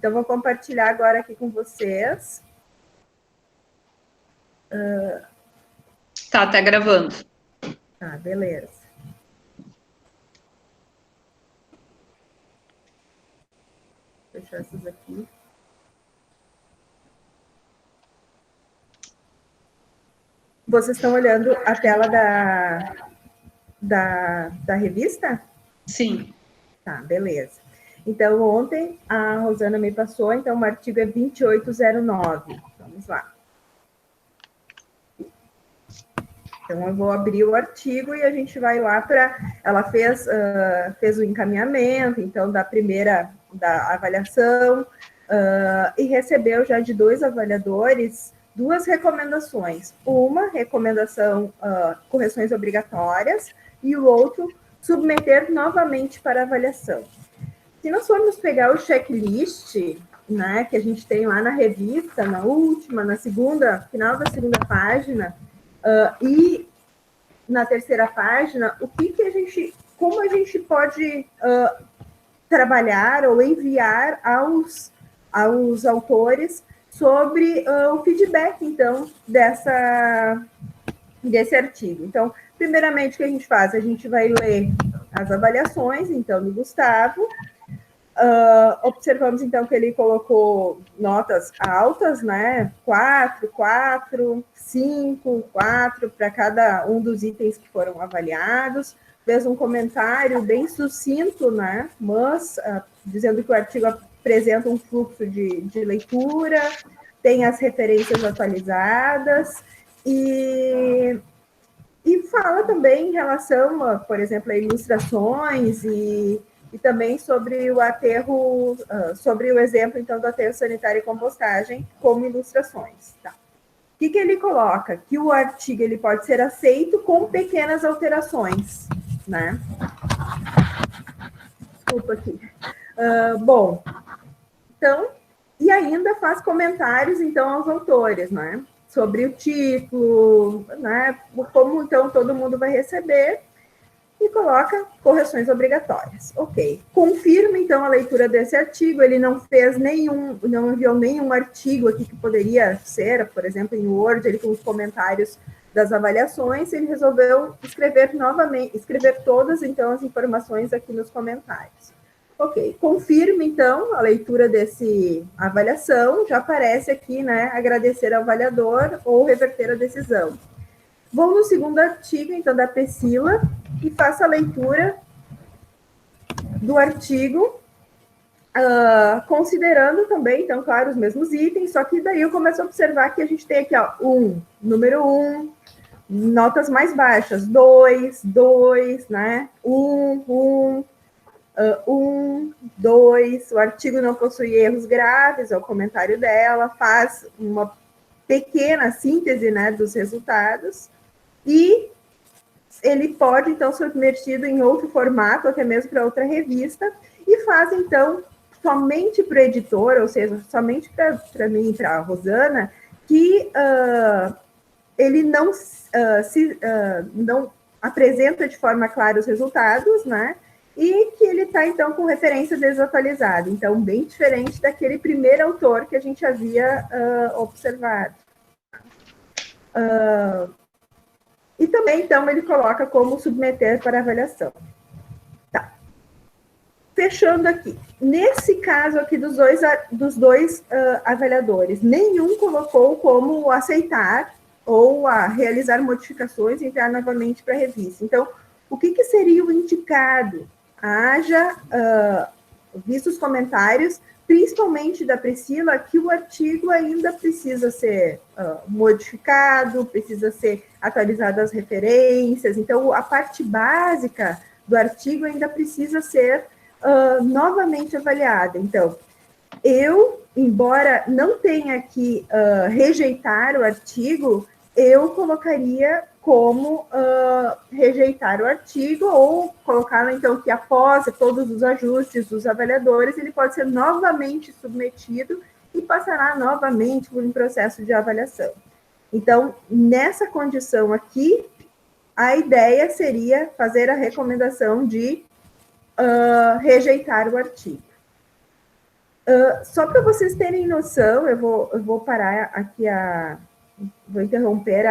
Então, vou compartilhar agora aqui com vocês. Tá gravando. Tá, beleza. Vou fechar essas aqui. Vocês estão olhando a tela da revista? Sim. Tá, beleza. Então, ontem a Rosana me passou, então o artigo é 2809. Vamos lá. Então, eu vou abrir o artigo e a gente vai lá para... Ela fez o encaminhamento, então, da avaliação, e recebeu já de 2 avaliadores 2 recomendações. Uma recomendação, correções obrigatórias, e o outro, submeter novamente para avaliação. Se nós formos pegar o checklist, né, que a gente tem lá na revista, na última, na segunda, final da segunda página, e na terceira página, como a gente pode trabalhar ou enviar aos autores sobre o feedback, então, desse artigo. Então, primeiramente, o que a gente faz? A gente vai ler as avaliações, então, do Gustavo. Observamos, então, que ele colocou notas altas, né? 4, 5, 4, para cada um dos itens que foram avaliados. Fez um comentário bem sucinto, né? Mas dizendo que o artigo apresenta um fluxo de leitura, tem as referências atualizadas e fala também em relação, por exemplo, a ilustrações e também sobre o aterro, sobre o exemplo, então, do aterro sanitário e compostagem como ilustrações. Tá? O que ele coloca? Que o artigo ele pode ser aceito com pequenas alterações, né? Desculpa aqui. Bom, então, e ainda faz comentários, então, aos autores, né? Sobre o título, né? Como, então, todo mundo vai receber, e coloca correções obrigatórias. Ok. Confirma, então, a leitura desse artigo. Ele não enviou nenhum artigo aqui que poderia ser, por exemplo, em Word, ele com os comentários das avaliações, ele resolveu escrever todas, então, as informações aqui nos comentários. Ok. Confirma, então, a leitura desse avaliação. Já aparece aqui, né, agradecer ao avaliador ou reverter a decisão. Vou no segundo artigo, então, da Priscila, e faço a leitura do artigo, considerando também, então, claro, os mesmos itens, só que daí eu começo a observar que a gente tem aqui, ó, número 1, notas mais baixas, 2, né, 1, 2, o artigo não possui erros graves, é o comentário dela, faz uma pequena síntese, né, dos resultados, e ele pode, então, ser submetido em outro formato, até mesmo para outra revista, e faz, então, somente para o editor, ou seja, somente para mim e para a Rosana, que ele não apresenta de forma clara os resultados, né? E que ele está, então, com referência desatualizada. Então, bem diferente daquele primeiro autor que a gente havia observado. E também, então, ele coloca como submeter para avaliação. Tá. Fechando aqui. Nesse caso aqui dos dois avaliadores, nenhum colocou como aceitar ou realizar modificações e enviar novamente para a revista. Então, o que seria o indicado? Haja, visto os comentários, principalmente da Priscila, que o artigo ainda precisa ser modificado, precisa ser atualizado as referências, então a parte básica do artigo ainda precisa ser novamente avaliada. Então, embora não tenha que rejeitar o artigo, eu colocaria como rejeitar o artigo ou colocá-lo, então, que após todos os ajustes dos avaliadores, ele pode ser novamente submetido e passará novamente por um processo de avaliação. Então, nessa condição aqui, a ideia seria fazer a recomendação de rejeitar o artigo. Só para vocês terem noção, eu vou parar aqui vou interromper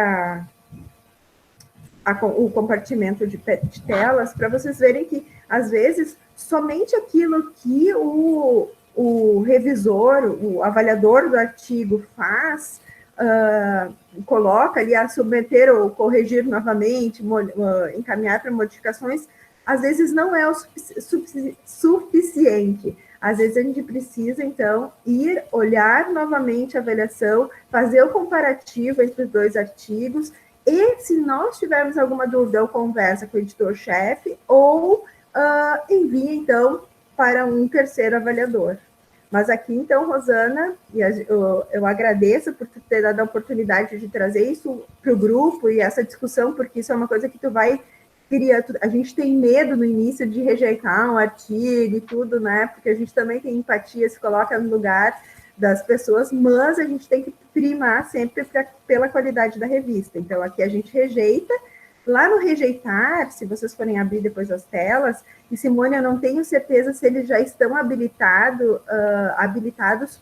o compartimento de telas para vocês verem que, às vezes, somente aquilo que o revisor, o avaliador do artigo faz, coloca ali a submeter ou corrigir novamente, encaminhar para modificações, às vezes não é o suficiente. Às vezes a gente precisa, então, olhar novamente a avaliação, fazer o comparativo entre os dois artigos, e se nós tivermos alguma dúvida, eu converso com o editor-chefe ou envia, então, para um terceiro avaliador. Mas aqui, então, Rosana, eu agradeço por ter dado a oportunidade de trazer isso para o grupo e essa discussão, porque isso é uma coisa que tu vai criar. A gente tem medo no início de rejeitar um artigo e tudo, né? Porque a gente também tem empatia, se coloca no lugar das pessoas, mas a gente tem que primar sempre pela qualidade da revista. Então, aqui a gente rejeita. Lá no rejeitar, se vocês forem abrir depois as telas, e Simone, eu não tenho certeza se eles já estão habilitados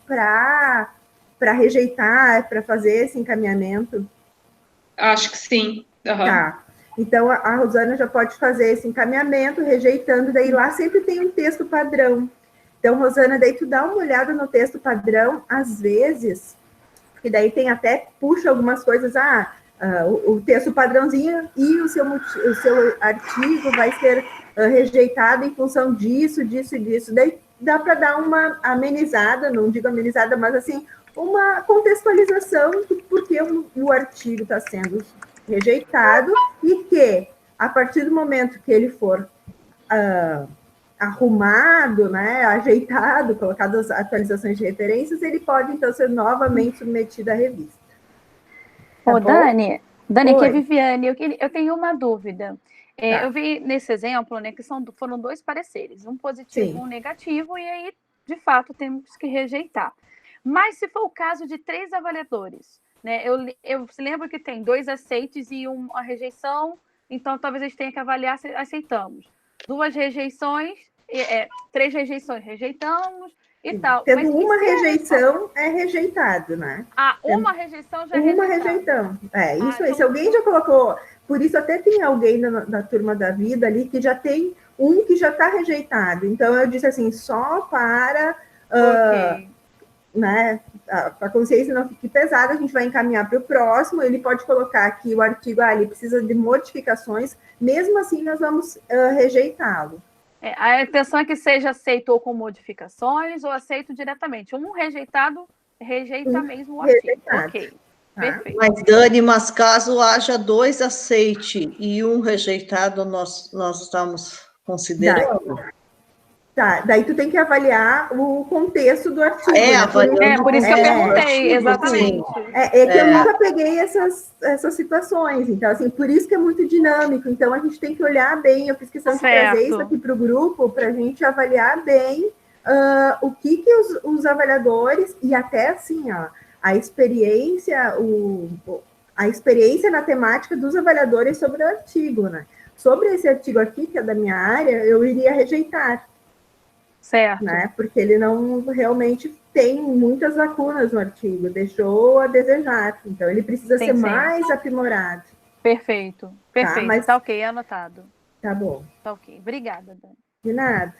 para rejeitar, para fazer esse encaminhamento. Acho que sim. Uhum. Tá. Então, a Rosana já pode fazer esse encaminhamento, rejeitando, daí lá sempre tem um texto padrão. Então, Rosana, daí tu dá uma olhada no texto padrão, às vezes, porque daí tem até, puxa algumas coisas, o texto padrãozinho e o seu artigo vai ser rejeitado em função disso, disso e disso. Daí dá para dar uma amenizada, não digo amenizada, mas assim, uma contextualização do porquê o artigo está sendo rejeitado e que, a partir do momento que ele for arrumado, né, ajeitado, colocado as atualizações de referências, ele pode, então, ser novamente submetido à revista. Tá Dani, aqui é Viviane, eu tenho uma dúvida. Tá. Eu vi nesse exemplo, né, que foram 2 pareceres, um positivo e um negativo, e aí, de fato, temos que rejeitar. Mas se for o caso de 3 avaliadores, né, eu lembro que tem 2 aceites e uma rejeição, então talvez a gente tenha que avaliar se aceitamos. 2 rejeições, 3 rejeições, rejeitamos, e tal. Tendo uma rejeição, é rejeitado, né? Uma rejeição já é uma rejeitão. Isso aí. Então... Se alguém já colocou... Por isso, até tem alguém da turma da vida ali que já tem um que já está rejeitado. Então, eu disse assim, só para... né, a consciência não fique pesada, a gente vai encaminhar para o próximo, ele pode colocar aqui o artigo, ele precisa de modificações, mesmo assim, nós vamos rejeitá-lo. A intenção é que seja aceito ou com modificações ou aceito diretamente. Um rejeitado, rejeita mesmo o artigo. Ok, perfeito. Mas, Dani, caso haja 2 aceites e um rejeitado, nós estamos considerando. Daí tu tem que avaliar o contexto do artigo. Por isso que eu perguntei, exatamente. Que eu nunca peguei essas situações, então, assim, por isso que é muito dinâmico. Então, a gente tem que olhar bem, eu fiz questão de trazer isso aqui para o grupo, para a gente avaliar bem o que os avaliadores, e até assim, a experiência na temática dos avaliadores sobre o artigo, né? Sobre esse artigo aqui, que é da minha área, eu iria rejeitar. Certo. Né? Porque ele não realmente tem muitas lacunas no artigo, deixou a desejar. Então, ele precisa ser mais aprimorado. Perfeito. Tá ok, anotado. Tá bom. Tá ok. Obrigada, Dani. De nada.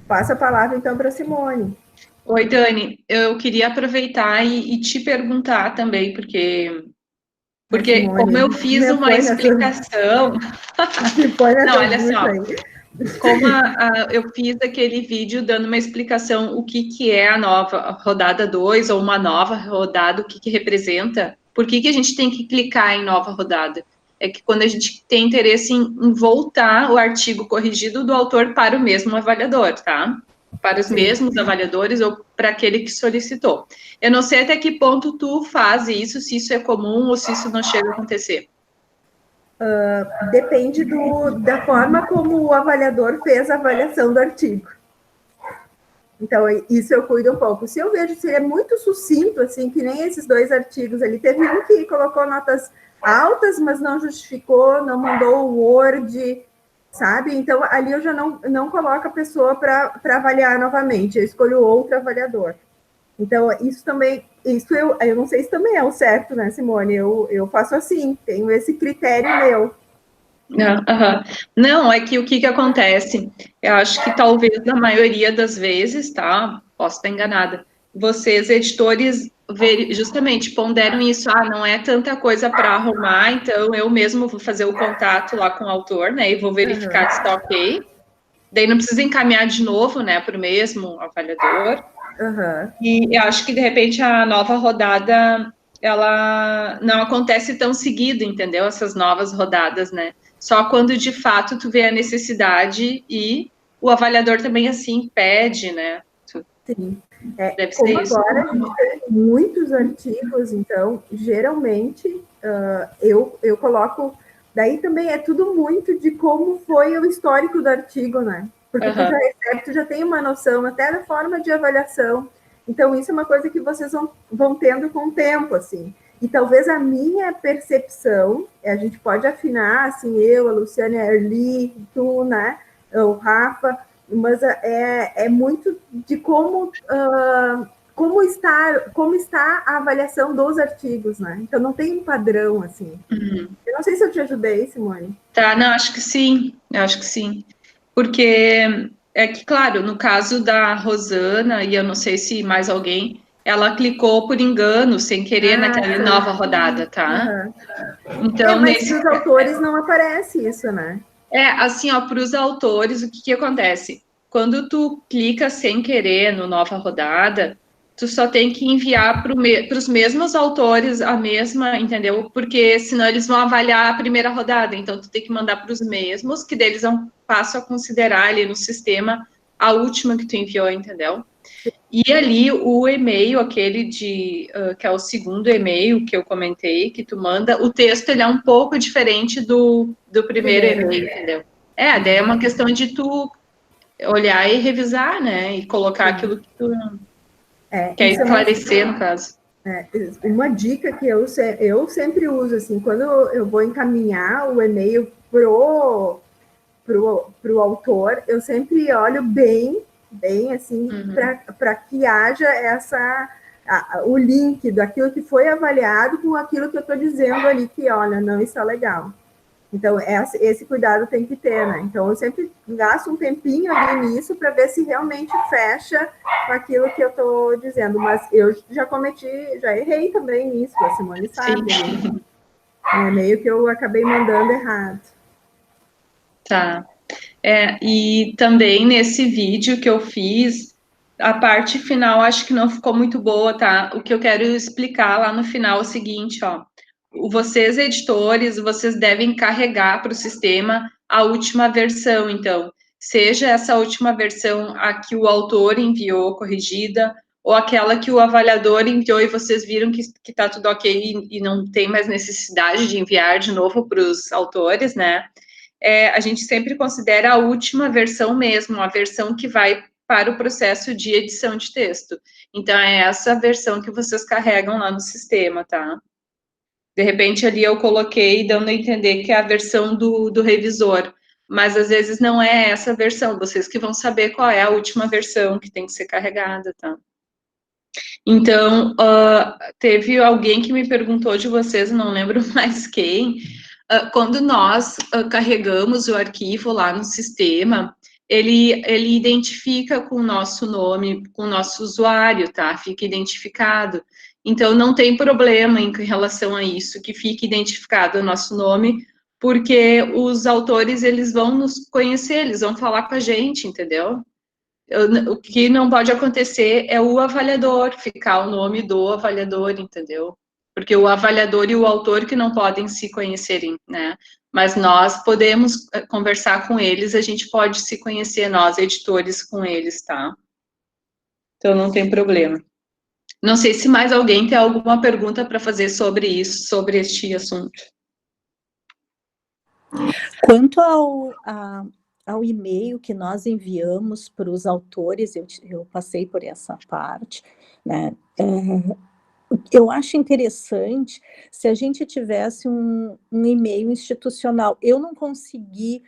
Passo a palavra, então, para a Simone. Oi, Dani. Eu queria aproveitar e te perguntar também, porque Simone, como eu fiz uma explicação... Não, olha só. Como eu fiz aquele vídeo dando uma explicação o que é a nova rodada 2 ou uma nova rodada, o que representa, por que a gente tem que clicar em nova rodada? É que quando a gente tem interesse em voltar o artigo corrigido do autor para o mesmo avaliador, tá? Para os mesmos avaliadores ou para aquele que solicitou. Eu não sei até que ponto tu faz isso, se isso é comum ou se isso não chega a acontecer. Depende da forma como o avaliador fez a avaliação do artigo. Então, isso eu cuido um pouco. Se eu vejo que é muito sucinto, assim, que nem esses 2 artigos ali, teve um que colocou notas altas, mas não justificou, não mandou o Word, sabe? Então, ali eu já não coloco a pessoa para avaliar novamente, eu escolho outro avaliador. Então, isso também, eu não sei se também é o certo, né, Simone? Eu faço assim, tenho esse critério meu. Não, é que o que acontece? Eu acho que talvez na maioria das vezes, tá? Posso estar enganada. Vocês, editores, justamente ponderam isso. Não é tanta coisa para arrumar, então eu mesmo vou fazer o contato lá com o autor, né? E vou verificar se está ok. Daí não precisa encaminhar de novo, né, para o mesmo avaliador. E eu acho que, de repente, a nova rodada, ela não acontece tão seguido, entendeu? Essas novas rodadas, né? Só quando, de fato, tu vê a necessidade e o avaliador também, assim, pede, né? Sim. Deve ser como isso. Agora a gente tem muitos artigos, então, geralmente, eu coloco... Daí também é tudo muito de como foi o histórico do artigo, né? Porque tu já tem uma noção até da forma de avaliação. Então, isso é uma coisa que vocês vão tendo com o tempo, assim. E talvez a minha percepção, a gente pode afinar, assim, eu, a Luciane, a Erli, tu, né, o Rafa, mas é muito de como está a avaliação dos artigos, né? Então, não tem um padrão, assim. Eu não sei se eu te ajudei, Simone. Tá, não, acho que sim, porque é que, claro, no caso da Rosana, e eu não sei se mais alguém, ela clicou por engano, sem querer, naquela nova rodada, tá? Então, mas para os autores não aparece isso, né? Assim, ó, para os autores, o que acontece? Quando tu clica sem querer no nova rodada, tu só tem que enviar para os mesmos autores a mesma, entendeu? Porque senão eles vão avaliar a primeira rodada, então tu tem que mandar para os mesmos, que deles passam a considerar ali no sistema a última que tu enviou, entendeu? E ali o e-mail, aquele que é o segundo e-mail que eu comentei, que tu manda, o texto ele é um pouco diferente do primeiro e-mail, entendeu? Daí é uma questão de tu olhar e revisar, né? E colocar aquilo que tu quer esclarecer, no caso. Uma dica que eu sempre uso, assim, quando eu vou encaminhar o e-mail pro autor, eu sempre olho bem assim, para que haja o link daquilo que foi avaliado com aquilo que eu estou dizendo ali, que, olha, não está legal. Então, esse cuidado tem que ter, né? Então, eu sempre gasto um tempinho ali nisso para ver se realmente fecha com aquilo que eu estou dizendo. Mas eu já errei também nisso, a Simone sabe. Né? É meio que eu acabei mandando errado. Tá. E também nesse vídeo que eu fiz, a parte final acho que não ficou muito boa, tá? O que eu quero explicar lá no final é o seguinte, ó. Vocês, editores, vocês devem carregar para o sistema a última versão, então. Seja essa última versão a que o autor enviou corrigida, ou aquela que o avaliador enviou e vocês viram que está tudo ok e não tem mais necessidade de enviar de novo para os autores, né? A gente sempre considera a última versão mesmo, a versão que vai para o processo de edição de texto. Então, é essa versão que vocês carregam lá no sistema, tá? De repente, ali eu coloquei, dando a entender que é a versão do revisor, mas às vezes não é essa versão, vocês que vão saber qual é a última versão que tem que ser carregada, tá? Então, teve alguém que me perguntou de vocês, não lembro mais quem, quando nós carregamos o arquivo lá no sistema, ele identifica com o nosso nome, com o nosso usuário, tá? Fica identificado. Então, não tem problema em relação a isso, que fique identificado o nosso nome, porque os autores, eles vão nos conhecer, eles vão falar com a gente, entendeu? O que não pode acontecer é o avaliador, ficar o nome do avaliador, entendeu? Porque o avaliador e o autor que não podem se conhecerem, né? Mas nós podemos conversar com eles, a gente pode se conhecer, nós, editores, com eles, tá? Então, não tem problema. Não sei se mais alguém tem alguma pergunta para fazer sobre isso, sobre este assunto. Quanto ao e-mail que nós enviamos para os autores, eu passei por essa parte, né? Eu acho interessante se a gente tivesse um e-mail institucional. Eu não consegui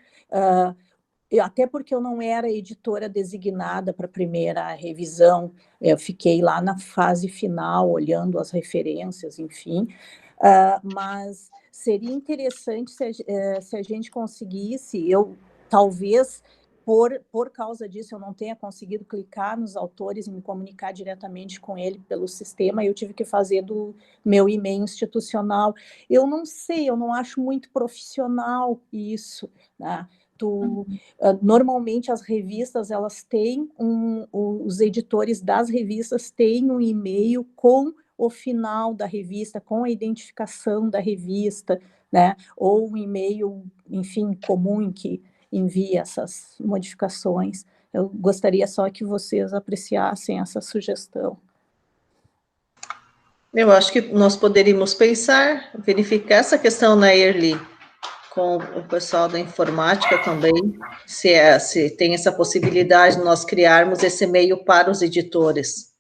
Até porque eu não era editora designada para a primeira revisão, eu fiquei lá na fase final, olhando as referências, enfim, mas seria interessante se a gente conseguisse, talvez, por causa disso, eu não tenha conseguido clicar nos autores e me comunicar diretamente com ele pelo sistema, eu tive que fazer do meu e-mail institucional. Eu não sei, eu não acho muito profissional isso, né? Normalmente as revistas, elas têm os editores das revistas têm um e-mail com o final da revista, com a identificação da revista, né? Ou um e-mail, enfim, comum em que envia essas modificações. Eu gostaria só que vocês apreciassem essa sugestão. Eu acho que nós poderíamos pensar, verificar essa questão na Early, com o pessoal da informática também, se tem essa possibilidade de nós criarmos esse e-mail para os editores.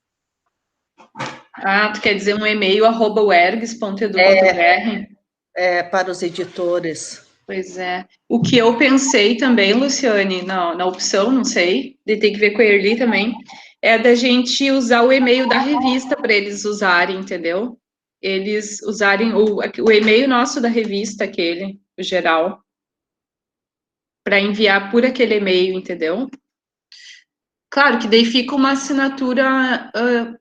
Tu quer dizer um e-mail @wergs.edu.br? Para os editores. Pois é. O que eu pensei também, Luciane, na opção, não sei, tem que ver com a Early também, é da gente usar o e-mail da revista para eles usarem, entendeu? Eles usarem o e-mail nosso da revista, aquele, o geral, para enviar por aquele e-mail, entendeu? Claro que daí fica uma assinatura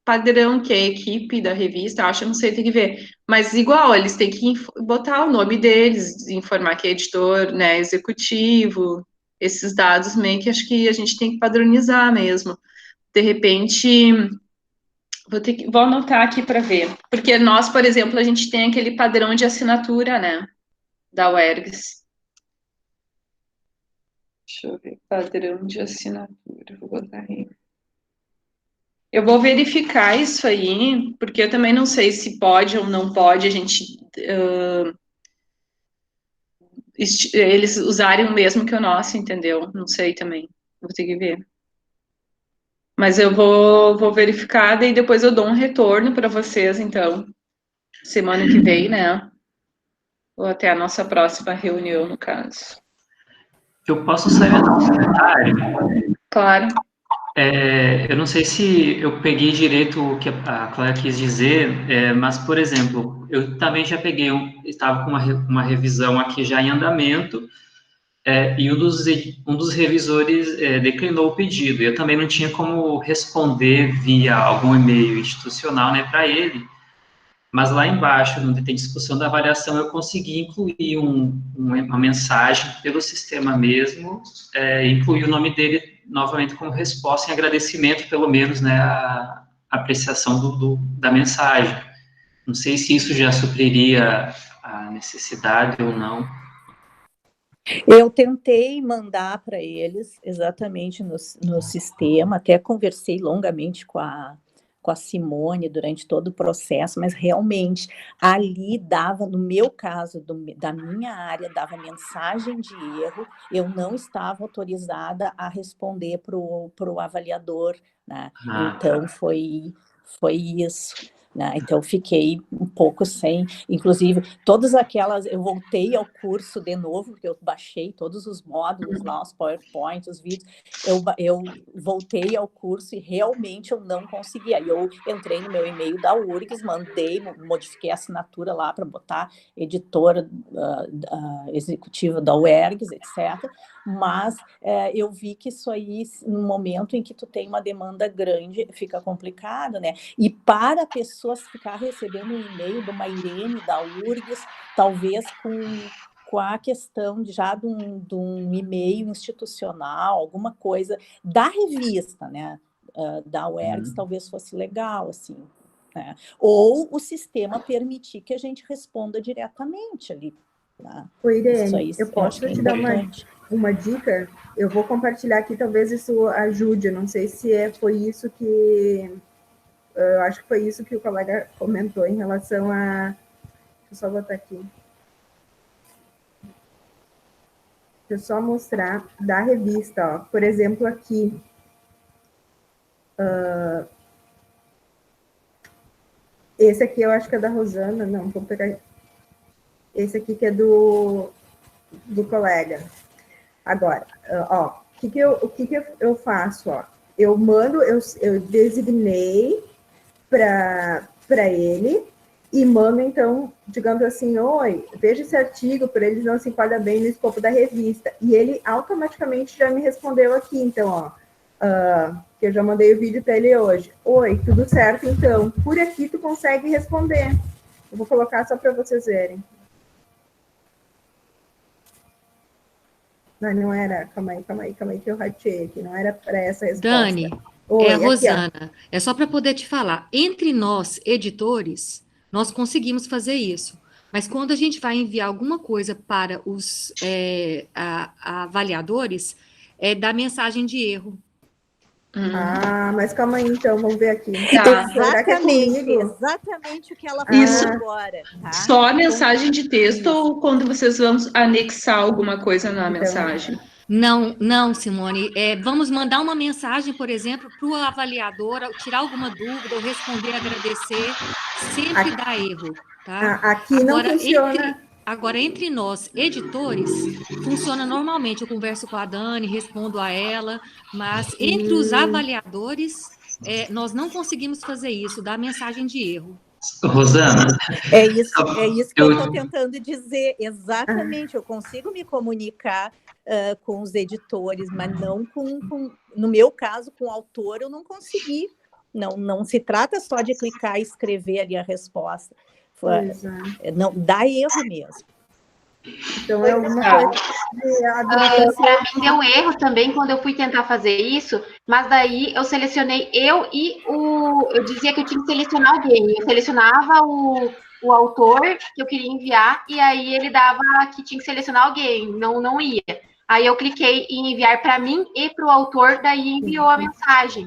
padrão, que é a equipe da revista, acho, não sei, tem que ver. Mas igual, eles têm que botar o nome deles, informar que é editor, né, executivo, esses dados meio que acho que a gente tem que padronizar mesmo. De repente, vou anotar aqui para ver. Porque nós, por exemplo, a gente tem aquele padrão de assinatura, né, da UERGS. Deixa eu ver, padrão de assinatura, vou botar aí. Eu vou verificar isso aí, porque eu também não sei se pode ou não pode a gente eles usarem o mesmo que o nosso, entendeu? Não sei também, vou ter que ver. Mas eu vou verificar, daí depois eu dou um retorno para vocês, então, semana que vem, né? Ou até a nossa próxima reunião, no caso. Eu posso salientar um comentário? Claro. Eu não sei se eu peguei direito o que a Clara quis dizer, mas, por exemplo, eu também já peguei, estava com uma revisão aqui já em andamento, e um dos revisores declinou o pedido. Eu também não tinha como responder via algum e-mail institucional, né, para ele. Mas lá embaixo, onde tem discussão da avaliação, eu consegui incluir uma mensagem pelo sistema mesmo, incluir o nome dele novamente como resposta em agradecimento, pelo menos, né, a apreciação da mensagem. Não sei se isso já supriria a necessidade ou não. Eu tentei mandar para eles exatamente no sistema, até conversei longamente com a Simone durante todo o processo, mas realmente ali dava, no meu caso, da minha área, dava mensagem de erro, eu não estava autorizada a responder para o avaliador, né? Então, foi isso. Né? Então, fiquei um pouco sem, inclusive, todas aquelas, eu voltei ao curso de novo, porque eu baixei todos os módulos lá, os PowerPoint, os vídeos, eu voltei ao curso e realmente eu não consegui. Aí eu entrei no meu e-mail da URGS, modifiquei a assinatura lá para botar editora executiva da UERGS, etc., mas eu vi que isso aí, no momento em que tu tem uma demanda grande, fica complicado, né? E para a pessoa ficar recebendo um e-mail de uma Irene da URGS, talvez com a questão já de um e-mail institucional, alguma coisa da revista, né? Da UERGS, talvez fosse legal, assim. Né? Ou o sistema permitir que a gente responda diretamente ali. Tá? Oi, Irene, eu posso te dar uma dica? Eu vou compartilhar aqui, talvez isso ajude. Eu não sei se foi isso que... Eu acho que foi isso que o colega comentou em relação a... Deixa eu só botar aqui. Deixa eu só mostrar da revista, ó. Por exemplo, aqui. Esse aqui eu acho que é da Rosana. Não, vou pegar... Esse aqui que é do colega. Agora, ó, o que eu faço, ó? Eu mando, eu designei para ele e mando, então, digamos assim, oi, veja esse artigo, para eles não se enquadra bem no escopo da revista. E ele automaticamente já me respondeu aqui, então, ó, que eu já mandei o vídeo para ele hoje. Oi, tudo certo, então. Por aqui tu consegue responder. Eu vou colocar só para vocês verem. Não era, calma aí, que eu ratei aqui, não era para essa resposta. Dani, oi, é a aqui, Rosana. ó. É só para poder te falar. Entre nós, editores, nós conseguimos fazer isso. Mas quando a gente vai enviar alguma coisa para os avaliadores, dá mensagem de erro. Mas calma aí, então, vamos ver aqui. Tá. Exatamente o que ela falou agora. Tá? Só a mensagem de texto ou quando vocês vão anexar alguma coisa na mensagem? Não, Simone. Vamos mandar uma mensagem, por exemplo, para o avaliador, tirar alguma dúvida ou responder, agradecer, sempre dá erro. Tá? Aqui não funciona. Agora, entre nós, editores, funciona normalmente. Eu converso com a Dani, respondo a ela, mas entre os avaliadores, nós não conseguimos fazer isso, dá mensagem de erro. Rosana. É isso que eu estou tentando dizer. Exatamente, eu consigo me comunicar com os editores, mas não no meu caso, com o autor, eu não consegui. Não se trata só de clicar e escrever ali a resposta. Não, dá erro mesmo. Então, é alguma coisa para mim deu erro também quando eu fui tentar fazer isso, mas daí eu selecionei eu dizia que eu tinha que selecionar alguém. Eu selecionava o autor que eu queria enviar, e aí ele dava que tinha que selecionar alguém, não ia. Aí eu cliquei em enviar para mim e para o autor, daí enviou a mensagem.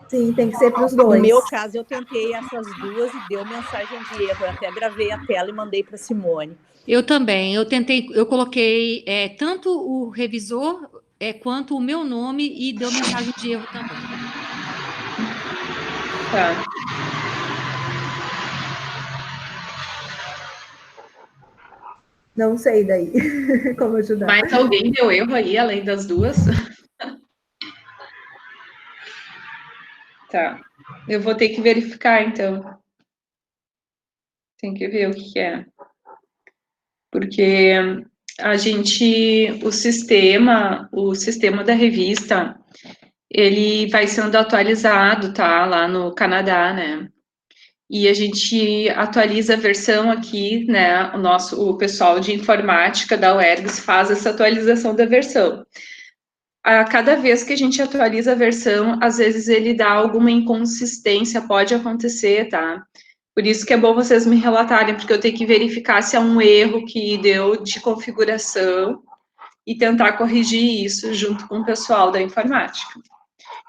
Sim, tem que ser para os dois. No meu caso, eu tentei essas duas e deu mensagem de erro. Eu até gravei a tela e mandei para a Simone. Eu também. Eu coloquei tanto o revisor quanto o meu nome e deu mensagem de erro também. Tá. Não sei daí como ajudar. Mas alguém deu erro aí, além das duas? Tá. Eu vou ter que verificar, então. Tem que ver o que é. Porque o sistema da revista, ele vai sendo atualizado, tá? Lá no Canadá, né? E a gente atualiza a versão aqui, né? O pessoal de informática da UERGS faz essa atualização da versão. A cada vez que a gente atualiza a versão, às vezes ele dá alguma inconsistência, pode acontecer, tá? Por isso que é bom vocês me relatarem, porque eu tenho que verificar se é um erro que deu de configuração e tentar corrigir isso junto com o pessoal da informática.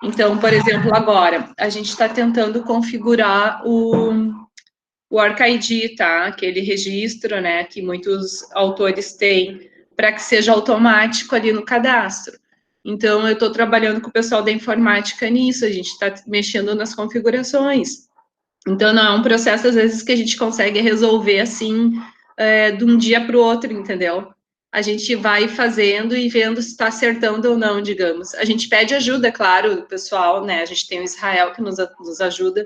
Então, por exemplo, agora, a gente está tentando configurar o ArcID, tá? Aquele registro, né, que muitos autores têm, para que seja automático ali no cadastro. Então, eu estou trabalhando com o pessoal da informática nisso, a gente está mexendo nas configurações. Então, não é um processo, às vezes, que a gente consegue resolver, assim, de um dia para o outro, entendeu? A gente vai fazendo e vendo se está acertando ou não, digamos. A gente pede ajuda, claro, do pessoal, né? A gente tem o Israel que nos ajuda,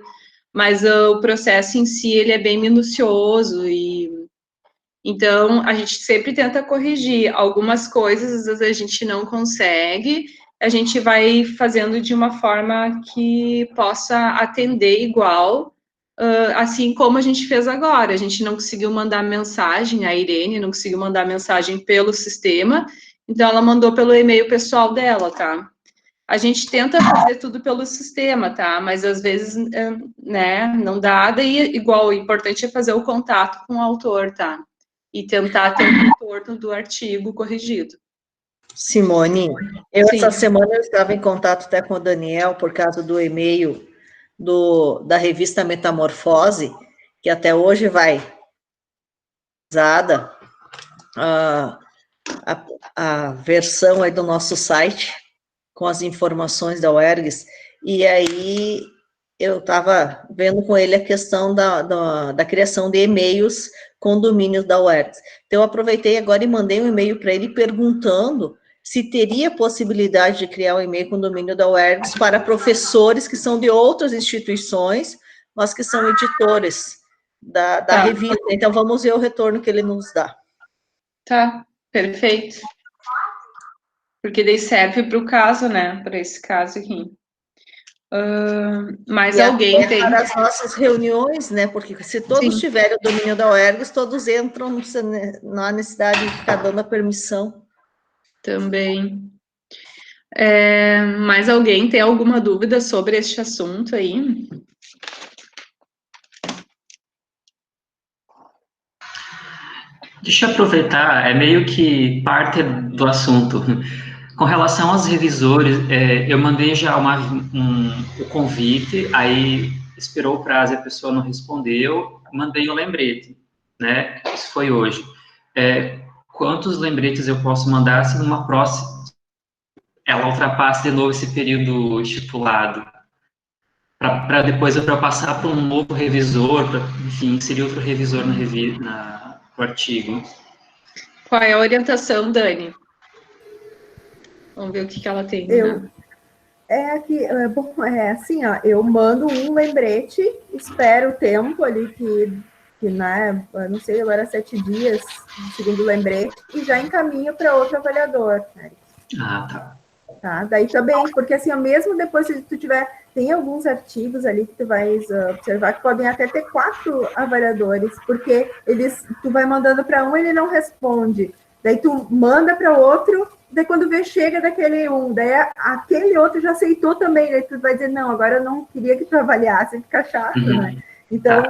mas o processo em si, ele é bem minucioso e... Então, a gente sempre tenta corrigir. Algumas coisas, às vezes, a gente não consegue, a gente vai fazendo de uma forma que possa atender igual, assim como a gente fez agora. A gente não conseguiu mandar mensagem, a Irene não conseguiu mandar mensagem pelo sistema, então ela mandou pelo e-mail pessoal dela, tá? A gente tenta fazer tudo pelo sistema, tá? Mas às vezes, né, não dá, daí igual, o importante é fazer o contato com o autor, tá? E tentar ter o retorno do artigo corrigido. Simone, essa semana eu estava em contato até com o Daniel por causa do e-mail da revista Metamorfose, que até hoje vai usada a versão aí do nosso site com as informações da UERGS, e aí eu estava vendo com ele a questão da criação de e-mails com domínios da UERGS. Então, eu aproveitei agora e mandei um e-mail para ele perguntando se teria possibilidade de criar um e-mail com domínio da UERGS para professores que são de outras instituições, mas que são editores da revista. Então, vamos ver o retorno que ele nos dá. Tá, perfeito. Porque daí serve para o caso, né? Para esse caso aqui. Mas alguém tem... Para as nossas reuniões, né? Porque se todos tiverem o domínio da UERGS, todos entram, não há necessidade de ficar dando a permissão. Também. Mas alguém tem alguma dúvida sobre este assunto aí? Deixa eu aproveitar, é meio que parte do assunto. Com relação aos revisores, eu mandei já o convite, aí esperou o prazo e a pessoa não respondeu, mandei o lembrete, né? Isso foi hoje. Quantos lembretes eu posso mandar se numa próxima ela ultrapasse de novo esse período estipulado? Para depois eu passar para um novo revisor, para, enfim, inserir outro revisor no artigo. Qual é a orientação, Dani? Vamos ver o que ela tem. Assim, ó, eu mando um lembrete, espero o tempo ali que né, não sei, agora 7 dias, segundo lembrete, e já encaminho para outro avaliador. Né? Tá. Daí também, porque assim, mesmo depois se tu tiver, tem alguns artigos ali que tu vais observar que podem até ter 4 avaliadores, porque tu vai mandando para um, ele não responde, daí tu manda para outro, daí quando vê, chega daquele um, daí aquele outro já aceitou também, daí tu vai dizer, não, agora eu não queria que tu avaliasse, fica chato, né? Então,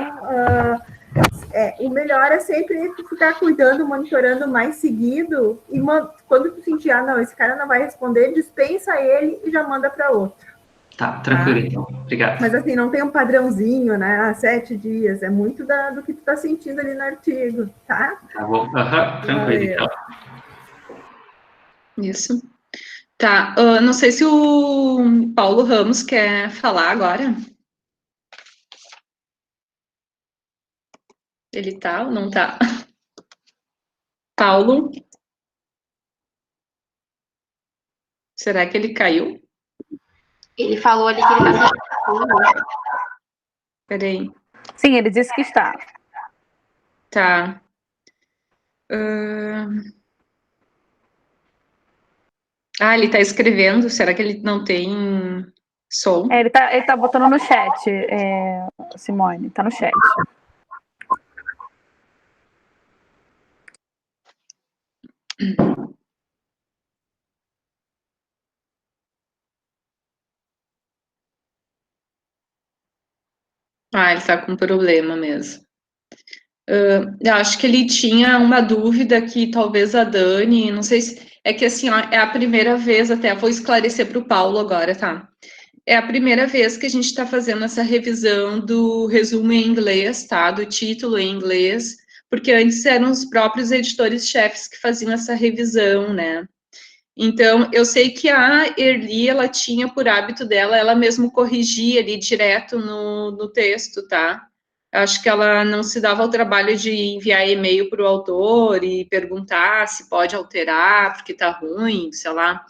o melhor é sempre tu ficar cuidando, monitorando mais seguido, e quando tu sentir, não, esse cara não vai responder, dispensa ele e já manda para outro. Tá, tranquilo, então. Obrigado. Mas assim, não tem um padrãozinho, né? 7 dias, é muito do que tu tá sentindo ali no artigo, tá? Tá bom, tranquilo, então. Isso. Tá, não sei se o Paulo Ramos quer falar agora. Ele tá ou não tá? Paulo? Será que ele caiu? Ele falou ali que ele está sem... Peraí. Sim, ele disse que está. Tá. Ele está escrevendo. Será que ele não tem som? Ele tá botando no chat, Simone. Tá no chat. Ele está com problema mesmo. Eu acho que ele tinha uma dúvida que talvez a Dani, não sei se... É que assim, é a primeira vez, até vou esclarecer para o Paulo agora, tá? É a primeira vez que a gente está fazendo essa revisão do resumo em inglês, tá? Do título em inglês, porque antes eram os próprios editores-chefes que faziam essa revisão, né? Então, eu sei que a Erli, ela tinha por hábito dela, ela mesma corrigia ali direto no texto, tá? Acho que ela não se dava o trabalho de enviar e-mail para o autor e perguntar se pode alterar, porque tá ruim, sei lá.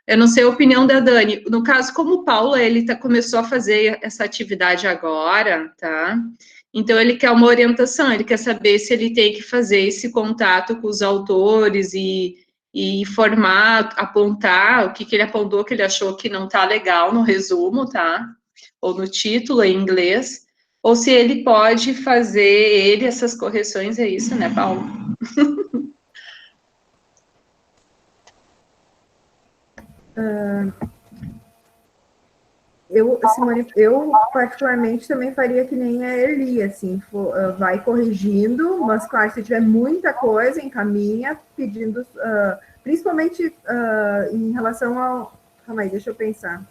Eu não sei a opinião da Dani. No caso, como o Paulo, ele começou a fazer essa atividade agora, tá? Então, ele quer uma orientação, ele quer saber se ele tem que fazer esse contato com os autores e informar, apontar o que ele apontou, que ele achou que não tá legal no resumo, tá? Ou no título em inglês, ou se ele pode fazer essas correções, é isso, né, Paulo? Simone, eu particularmente também faria que nem a Erli, assim, vai corrigindo, mas claro, se tiver muita coisa, encaminha, pedindo, principalmente em relação ao... Calma aí, deixa eu pensar.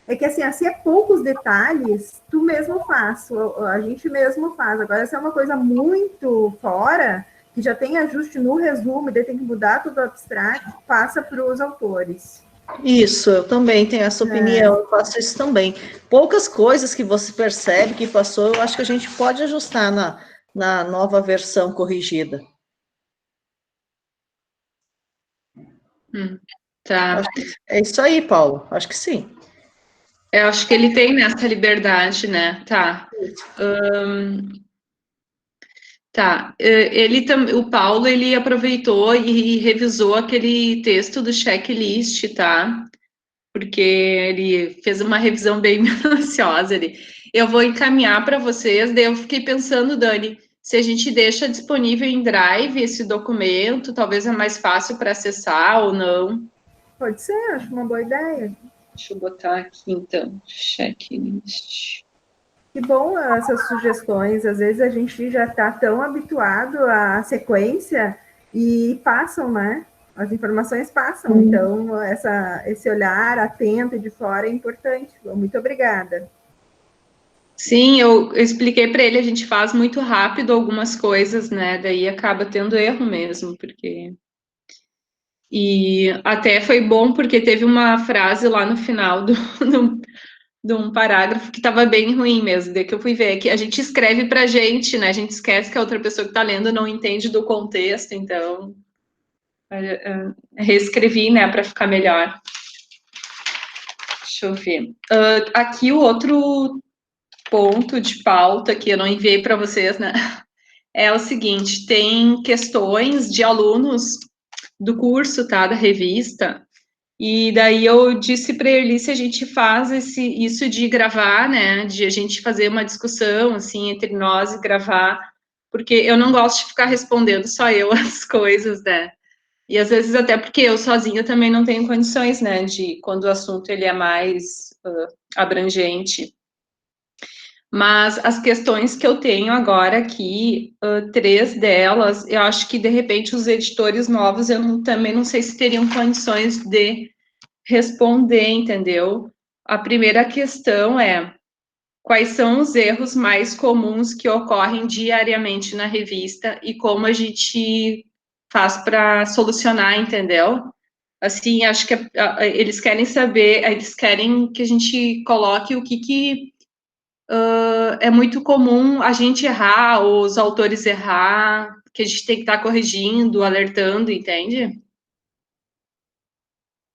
É que assim, se é poucos detalhes, tu mesmo faz, a gente mesmo faz. Agora, se é uma coisa muito fora, que já tem ajuste no resumo, e daí tem que mudar tudo o abstract, passa para os autores. Isso, eu também tenho essa opinião, eu faço isso também. Poucas coisas que você percebe que passou, eu acho que a gente pode ajustar na nova versão corrigida. Tá. É isso aí, Paulo. Acho que sim. Eu acho que ele tem essa liberdade, né? Tá. Tá. O Paulo, ele aproveitou e revisou aquele texto do checklist, tá? Porque ele fez uma revisão bem minuciosa ali. Eu vou encaminhar para vocês, daí eu fiquei pensando, Dani, se a gente deixa disponível em Drive esse documento, talvez é mais fácil para acessar ou não. Pode ser, acho uma boa ideia. Deixa eu botar aqui, então, checklist. Que bom essas sugestões. Às vezes a gente já está tão habituado à sequência e passam, né? As informações passam. Então, esse olhar atento de fora é importante. Muito obrigada. Sim, eu expliquei para ele, a gente faz muito rápido algumas coisas, né? Daí acaba tendo erro mesmo, porque... E até foi bom porque teve uma frase lá no final de um parágrafo que estava bem ruim mesmo, daí que eu fui ver, que a gente escreve para a gente, né? A gente esquece que a outra pessoa que está lendo não entende do contexto, então reescrevi, né, para ficar melhor. Deixa eu ver. Aqui o outro ponto de pauta que eu não enviei para vocês, né? É o seguinte, tem questões de alunos do curso, tá, da revista, e daí eu disse para ele se a gente faz isso de gravar, né, de a gente fazer uma discussão, assim, entre nós e gravar, porque eu não gosto de ficar respondendo só eu as coisas, né, e às vezes até porque eu sozinha também não tenho condições, né, de quando o assunto ele é mais abrangente. Mas as questões que eu tenho agora aqui, 3 delas, eu acho que, de repente, os editores novos, também não sei se teriam condições de responder, entendeu? A primeira questão é, quais são os erros mais comuns que ocorrem diariamente na revista e como a gente faz para solucionar, entendeu? Assim, acho que eles querem saber, eles querem que a gente coloque o que é muito comum a gente errar, os autores errar, que a gente tem que estar corrigindo, alertando, entende?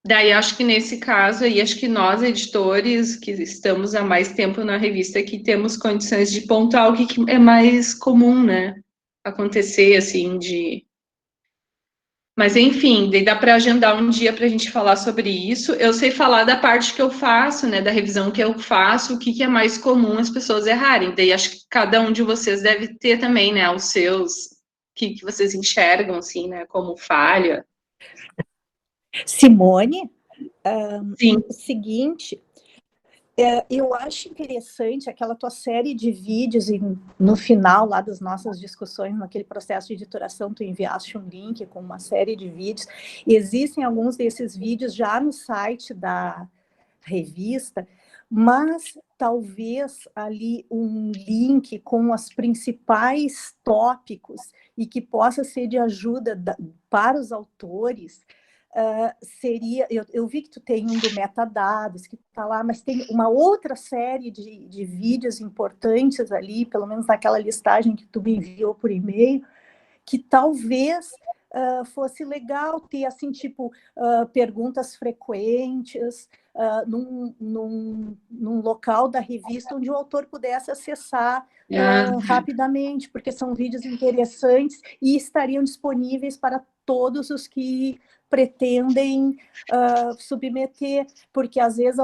Daí, acho que nesse caso aí, acho que nós, editores, que estamos há mais tempo na revista, que temos condições de pontuar o que é mais comum, né? Acontecer, assim, de... Mas, enfim, daí dá para agendar um dia para a gente falar sobre isso. Eu sei falar da parte que eu faço, né, da revisão que eu faço, o que é mais comum as pessoas errarem. Daí acho que cada um de vocês deve ter também, né, os seus, que vocês enxergam, assim, né, como falha. Simone, Sim. o seguinte, eu acho interessante aquela tua série de vídeos e no final lá das nossas discussões, naquele processo de editoração, tu enviaste um link com uma série de vídeos. E existem alguns desses vídeos já no site da revista, mas talvez ali um link com os principais tópicos e que possa ser de ajuda para os autores. Seria, eu vi que tu tem um do metadados, que está lá, mas tem uma outra série de vídeos importantes ali, pelo menos naquela listagem que tu me enviou por e-mail, que talvez fosse legal ter, assim, tipo, perguntas frequentes, num local da revista onde o autor pudesse acessar rapidamente, porque são vídeos interessantes e estariam disponíveis para todos os que pretendem submeter, porque às vezes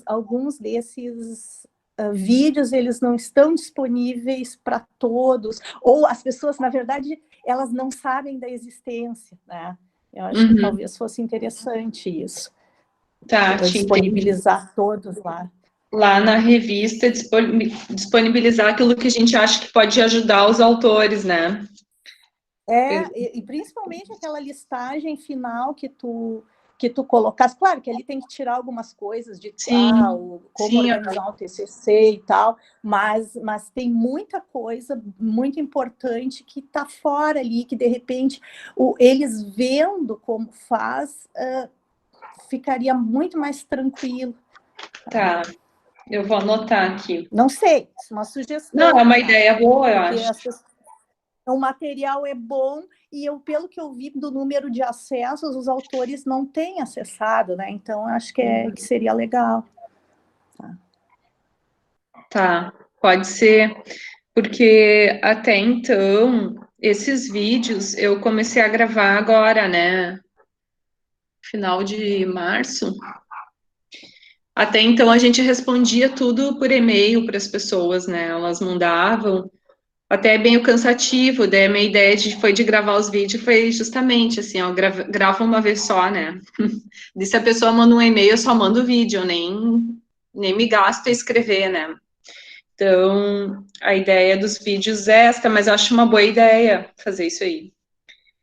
alguns desses vídeos eles não estão disponíveis para todos, ou as pessoas, na verdade, elas não sabem da existência, né? Eu acho que talvez fosse interessante isso. Tá, disponibilizar todos lá. Lá na revista, disponibilizar aquilo que a gente acha que pode ajudar os autores, né? E principalmente aquela listagem final que tu colocasse, claro que ali tem que tirar algumas coisas de como organizar o TCC e tal, mas tem muita coisa muito importante que está fora ali, que de repente eles vendo como faz, ficaria muito mais tranquilo. Tá, eu vou anotar aqui. Não sei, uma sugestão. Não, é uma ideia boa, eu acho. O material é bom e pelo que eu vi do número de acessos, os autores não têm acessado, né? Então, acho que seria legal. Tá, pode ser, porque até então, esses vídeos eu comecei a gravar agora, né? Final de março. Até então a gente respondia tudo por e-mail para as pessoas, né? Elas mandavam, até bem cansativo, daí a minha ideia foi de gravar os vídeos, foi justamente assim, ó, grava uma vez só, né? E se a pessoa manda um e-mail, eu só mando o vídeo, nem me gasto a escrever, né? Então, a ideia dos vídeos é esta, mas eu acho uma boa ideia fazer isso aí.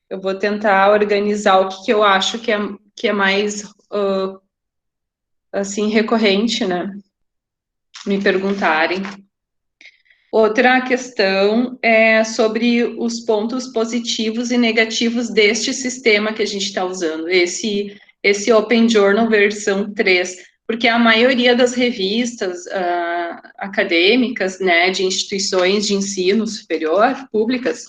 Eu vou tentar organizar o que eu acho que é mais, assim, recorrente, né? Me perguntarem. Outra questão é sobre os pontos positivos e negativos deste sistema que a gente está usando, esse Open Journal versão 3, porque a maioria das revistas acadêmicas, né, de instituições de ensino superior, públicas,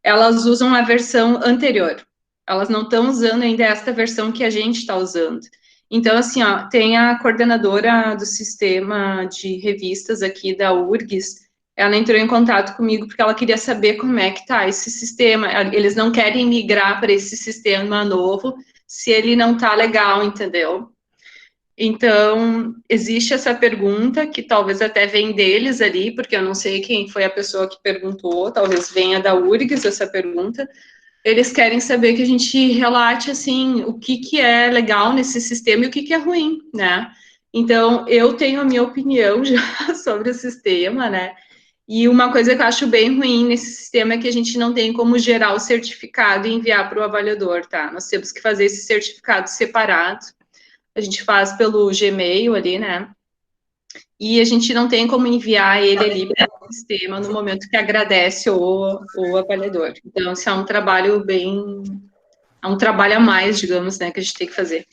elas usam a versão anterior, elas não estão usando ainda esta versão que a gente está usando. Então, assim, ó, tem a coordenadora do sistema de revistas aqui da URGS, ela entrou em contato comigo porque ela queria saber como é que está esse sistema. Eles não querem migrar para esse sistema novo se ele não está legal, entendeu? Então, existe essa pergunta, que talvez até vem deles ali, porque eu não sei quem foi a pessoa que perguntou, talvez venha da URGS essa pergunta. Eles querem saber que a gente relate, assim, o que é legal nesse sistema e o que é ruim, né? Então, eu tenho a minha opinião já sobre o sistema, né? E uma coisa que eu acho bem ruim nesse sistema é que a gente não tem como gerar o certificado e enviar para o avaliador, tá? Nós temos que fazer esse certificado separado. A gente faz pelo Gmail ali, né? E a gente não tem como enviar ele ali para o sistema no momento que agradece o avaliador. Então, isso é um trabalho é um trabalho a mais, digamos, né, que a gente tem que fazer.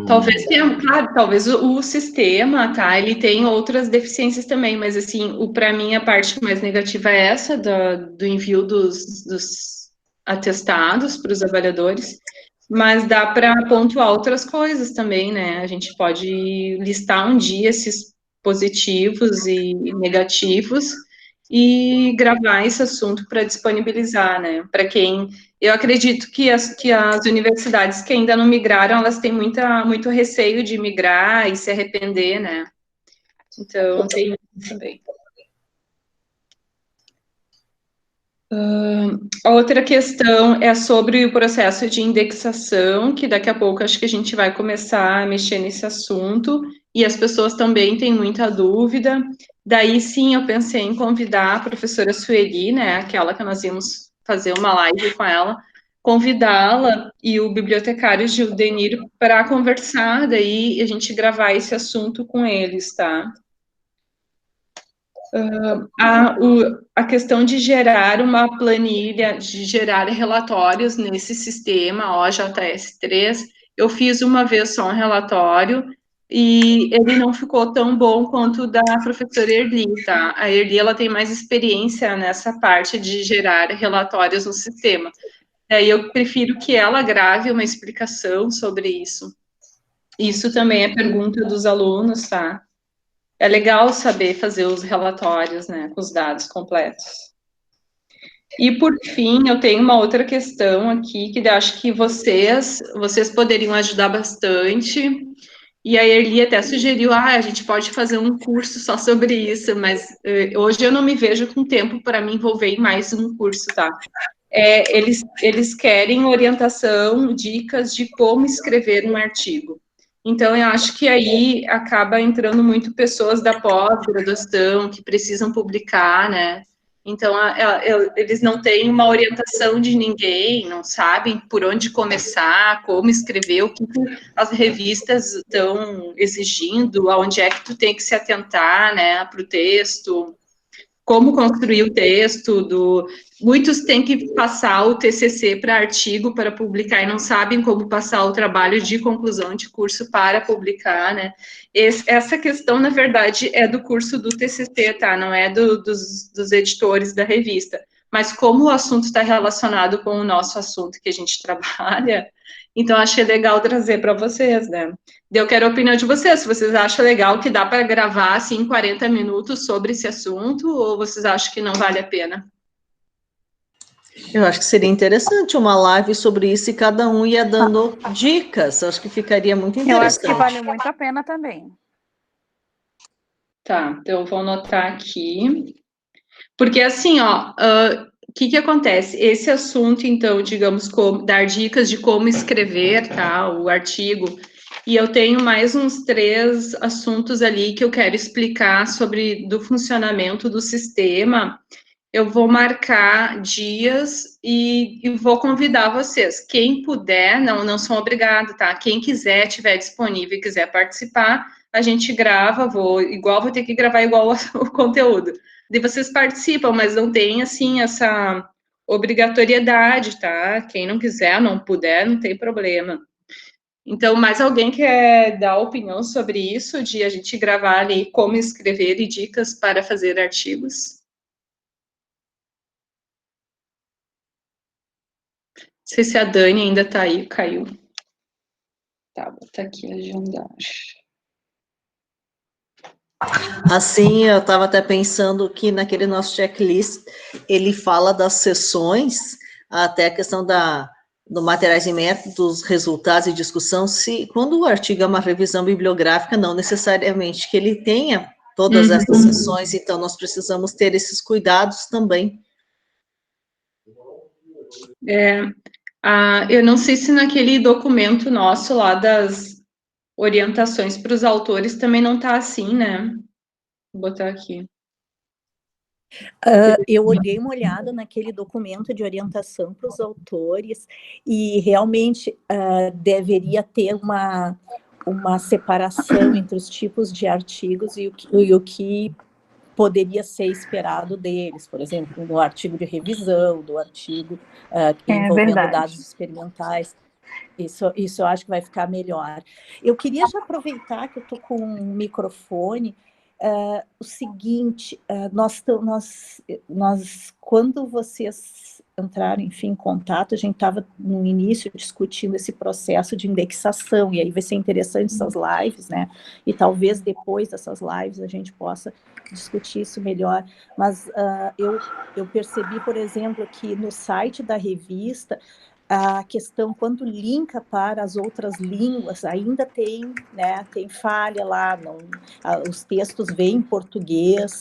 Talvez tenha, claro, talvez o sistema, tá, ele tem outras deficiências também, mas, assim, para mim, a parte mais negativa é essa, do envio dos atestados para os avaliadores, mas dá para pontuar outras coisas também, né, a gente pode listar um dia esses positivos e negativos e gravar esse assunto para disponibilizar, né, para quem... Eu acredito que as universidades que ainda não migraram, elas têm muito receio de migrar e se arrepender, né? Então, tem isso também. A outra questão é sobre o processo de indexação, que daqui a pouco acho que a gente vai começar a mexer nesse assunto, e as pessoas também têm muita dúvida. Daí, sim, eu pensei em convidar a professora Sueli, né, aquela que nós íamos fazer uma live com ela, convidá-la e o bibliotecário Gildenir para conversar, daí a gente gravar esse assunto com eles, tá? A questão de gerar uma planilha, de gerar relatórios nesse sistema OJS3, eu fiz uma vez só um relatório e ele não ficou tão bom quanto o da professora Erli, tá? A Erli, ela tem mais experiência nessa parte de gerar relatórios no sistema. Daí eu prefiro que ela grave uma explicação sobre isso. Isso também é pergunta dos alunos, tá? É legal saber fazer os relatórios, né, com os dados completos. E, por fim, eu tenho uma outra questão aqui, que eu acho que vocês poderiam ajudar bastante, e a Erli até sugeriu, a gente pode fazer um curso só sobre isso, mas hoje eu não me vejo com tempo para me envolver em mais um curso, tá? Eles querem orientação, dicas de como escrever um artigo. Então, eu acho que aí acaba entrando muito pessoas da pós-graduação que precisam publicar, né? Então, eles não têm uma orientação de ninguém, não sabem por onde começar, como escrever, o que as revistas estão exigindo, aonde é que tu tem que se atentar, né, para o texto, como construir o texto, muitos têm que passar o TCC para artigo para publicar e não sabem como passar o trabalho de conclusão de curso para publicar, né? Essa questão, na verdade, é do curso do TCC, tá? Não é dos editores da revista. Mas como o assunto está relacionado com o nosso assunto que a gente trabalha, então achei legal trazer para vocês, né? Eu quero a opinião de vocês, se vocês acham legal que dá para gravar, assim, 40 minutos sobre esse assunto, ou vocês acham que não vale a pena? Eu acho que seria interessante uma live sobre isso e cada um ia dando dicas, acho que ficaria muito interessante. Eu acho que vale muito a pena também. Tá, então eu vou anotar aqui. Porque assim, ó, o que acontece? Esse assunto, então, digamos, dar dicas de como escrever, tá, o artigo, e eu tenho mais uns 3 assuntos ali que eu quero explicar do funcionamento do sistema. Eu vou marcar dias e vou convidar vocês. Quem puder, não são obrigados, tá? Quem quiser, tiver disponível e quiser participar, a gente grava, vou ter que gravar igual o conteúdo. E vocês participam, mas não tem, assim, essa obrigatoriedade, tá? Quem não quiser, não puder, não tem problema. Então, mais alguém quer dar opinião sobre isso, de a gente gravar ali como escrever e dicas para fazer artigos? Não sei se a Dani ainda está aí, caiu. Tá, vou botar aqui agendar. Assim, eu estava até pensando que naquele nosso checklist, ele fala das sessões, até a questão do materiais e métodos, resultados e discussão, quando o artigo é uma revisão bibliográfica, não necessariamente que ele tenha todas essas sessões, então nós precisamos ter esses cuidados também. Eu não sei se naquele documento nosso lá das orientações para os autores também não está assim, né? Vou botar aqui. Eu olhei uma olhada naquele documento de orientação para os autores e realmente deveria ter uma separação entre os tipos de artigos e o que poderia ser esperado deles, por exemplo, do artigo de revisão, do artigo envolvendo dados experimentais. Isso eu acho que vai ficar melhor. Eu queria já aproveitar que eu estou com um microfone. O seguinte, nós, quando vocês entraram, enfim, em contato, a gente estava no início discutindo esse processo de indexação, e aí vai ser interessante essas lives, né? E talvez depois dessas lives a gente possa discutir isso melhor. Mas eu percebi, por exemplo, que no site da revista, a questão, quando linka para as outras línguas, ainda tem, né, tem falha lá, os textos vêm em português,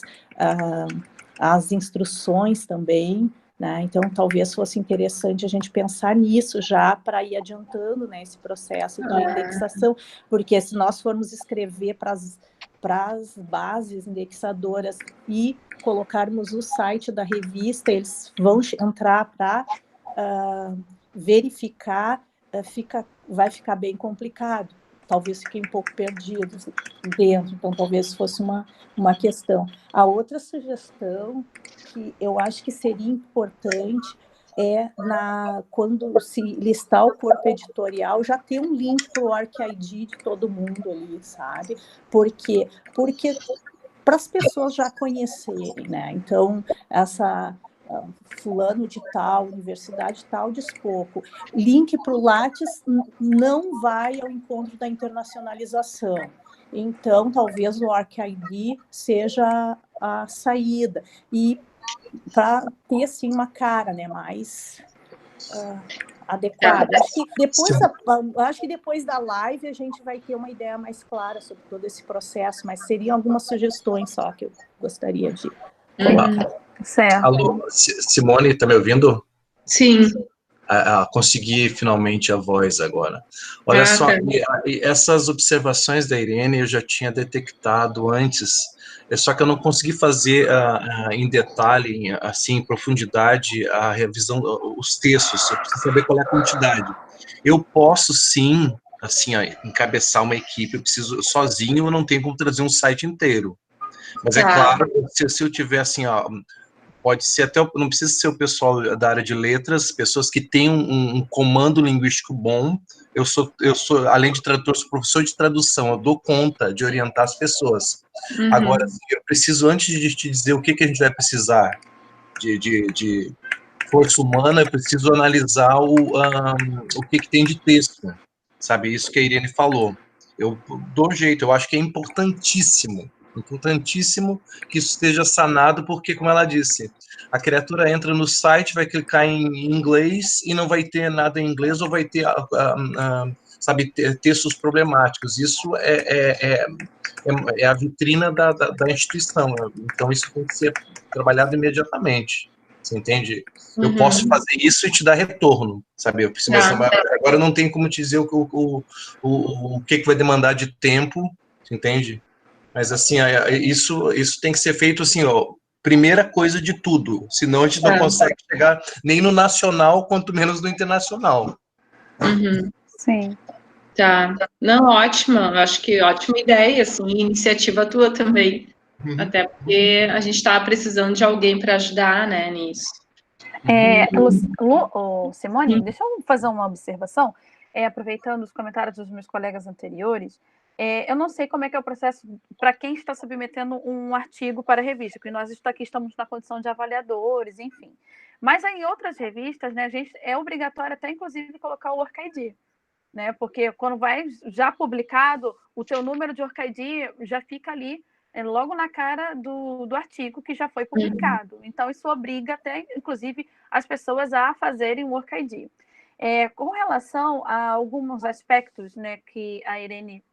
as instruções também, né, então talvez fosse interessante a gente pensar nisso já para ir adiantando, né, esse processo de indexação, porque se nós formos escrever para as bases indexadoras e colocarmos o site da revista, eles vão entrar para verificar, vai ficar bem complicado. Talvez fiquem um pouco perdidos dentro, então talvez fosse uma questão. A outra sugestão que eu acho que seria importante é, quando se listar o corpo editorial, já ter um link para o OrcID de todo mundo ali, sabe? Porque para as pessoas já conhecerem, né? Então, fulano de tal, universidade tal, diz pouco. Link para o Lattes não vai ao encontro da internacionalização. Então, talvez o OrcID seja a saída. E para ter, assim, uma cara, né, mais adequada. Acho que depois da live a gente vai ter uma ideia mais clara sobre todo esse processo, mas seriam algumas sugestões só que eu gostaria de colocar. Certo. Alô, Simone, está me ouvindo? Sim. Consegui finalmente a voz agora. Olha só, essas observações da Irene eu já tinha detectado antes, só que eu não consegui fazer em detalhe, assim, em profundidade, a revisão, os textos, eu preciso saber qual é a quantidade. Eu posso, sim, assim, encabeçar uma equipe, sozinho eu não tenho como trazer um site inteiro. Mas é claro, se eu tiver assim, ó, pode ser até, não precisa ser o pessoal da área de letras, pessoas que têm um comando linguístico bom. Eu sou, além de tradutor, sou professor de tradução, eu dou conta de orientar as pessoas. Agora, assim, eu preciso, antes de te dizer o que a gente vai precisar de força humana, eu preciso analisar o que tem de texto, sabe? Isso que a Irene falou. Eu dou jeito, eu acho que é importantíssimo que isso esteja sanado, porque, como ela disse, a criatura entra no site, vai clicar em inglês e não vai ter nada em inglês, ou vai ter, sabe, textos problemáticos. Isso é a vitrina da instituição, então isso tem que ser trabalhado imediatamente. Você entende? Eu posso fazer isso e te dar retorno, sabe? Eu preciso, agora não tem como te dizer o que vai demandar de tempo, você entende? Mas, assim, isso tem que ser feito, assim, ó, primeira coisa de tudo, senão a gente não consegue chegar nem no nacional, quanto menos no internacional. Sim. Tá. Não, ótimo. Acho que ótima ideia, assim, iniciativa tua também. Até porque a gente está precisando de alguém para ajudar, né, nisso. Simone, deixa eu fazer uma observação, aproveitando os comentários dos meus colegas anteriores. Eu não sei como é que é o processo para quem está submetendo um artigo para a revista, porque nós aqui estamos na condição de avaliadores, enfim. Mas em outras revistas, né, a gente é obrigatório até, inclusive, colocar o Work ID, né, porque quando vai já publicado, o teu número de Work ID já fica ali, logo na cara do artigo que já foi publicado. Então, isso obriga até, inclusive, as pessoas a fazerem o Work ID. Com relação a alguns aspectos, né, que a Irene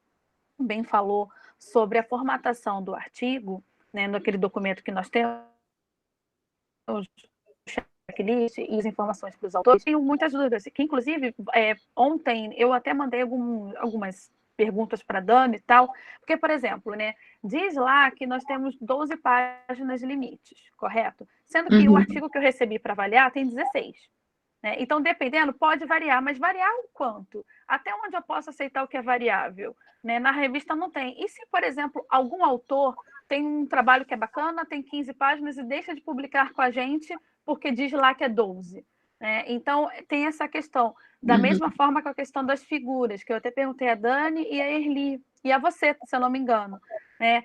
bem falou sobre a formatação do artigo, né, naquele documento que nós temos, checklist e as informações para os autores, tenho muitas dúvidas, que inclusive ontem eu até mandei algumas perguntas para a Dani e tal, porque, por exemplo, né, diz lá que nós temos 12 páginas limites, correto? Sendo que o artigo que eu recebi para avaliar tem 16. Né? Então, dependendo, pode variar, mas variar o quanto? Até onde eu posso aceitar o que é variável? Né? Na revista não tem. E se, por exemplo, algum autor tem um trabalho que é bacana, tem 15 páginas e deixa de publicar com a gente porque diz lá que é 12? Né? Então, tem essa questão. Da mesma forma que a questão das figuras, que eu até perguntei a Dani e a Erli, e a você, se eu não me engano. Né?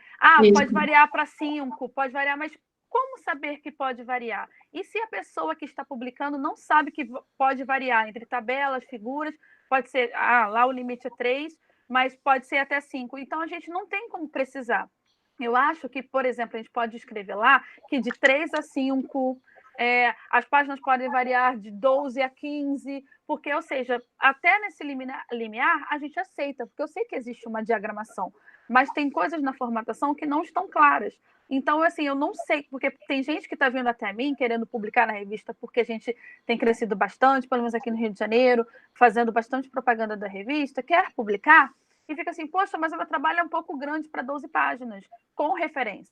Pode variar para 5, pode variar, mas como saber que pode variar? E se a pessoa que está publicando não sabe que pode variar entre tabelas, figuras, pode ser, lá o limite é 3, mas pode ser até 5. Então, a gente não tem como precisar. Eu acho que, por exemplo, a gente pode escrever lá que de 3 a 5, as páginas podem variar de 12 a 15, porque, ou seja, até nesse limiar a gente aceita, porque eu sei que existe uma diagramação, mas tem coisas na formatação que não estão claras. Então, assim, eu não sei, porque tem gente que está vindo até mim querendo publicar na revista, porque a gente tem crescido bastante, pelo menos aqui no Rio de Janeiro, fazendo bastante propaganda da revista, quer publicar, e fica assim, poxa, mas o meu trabalho é um pouco grande para 12 páginas, com referências.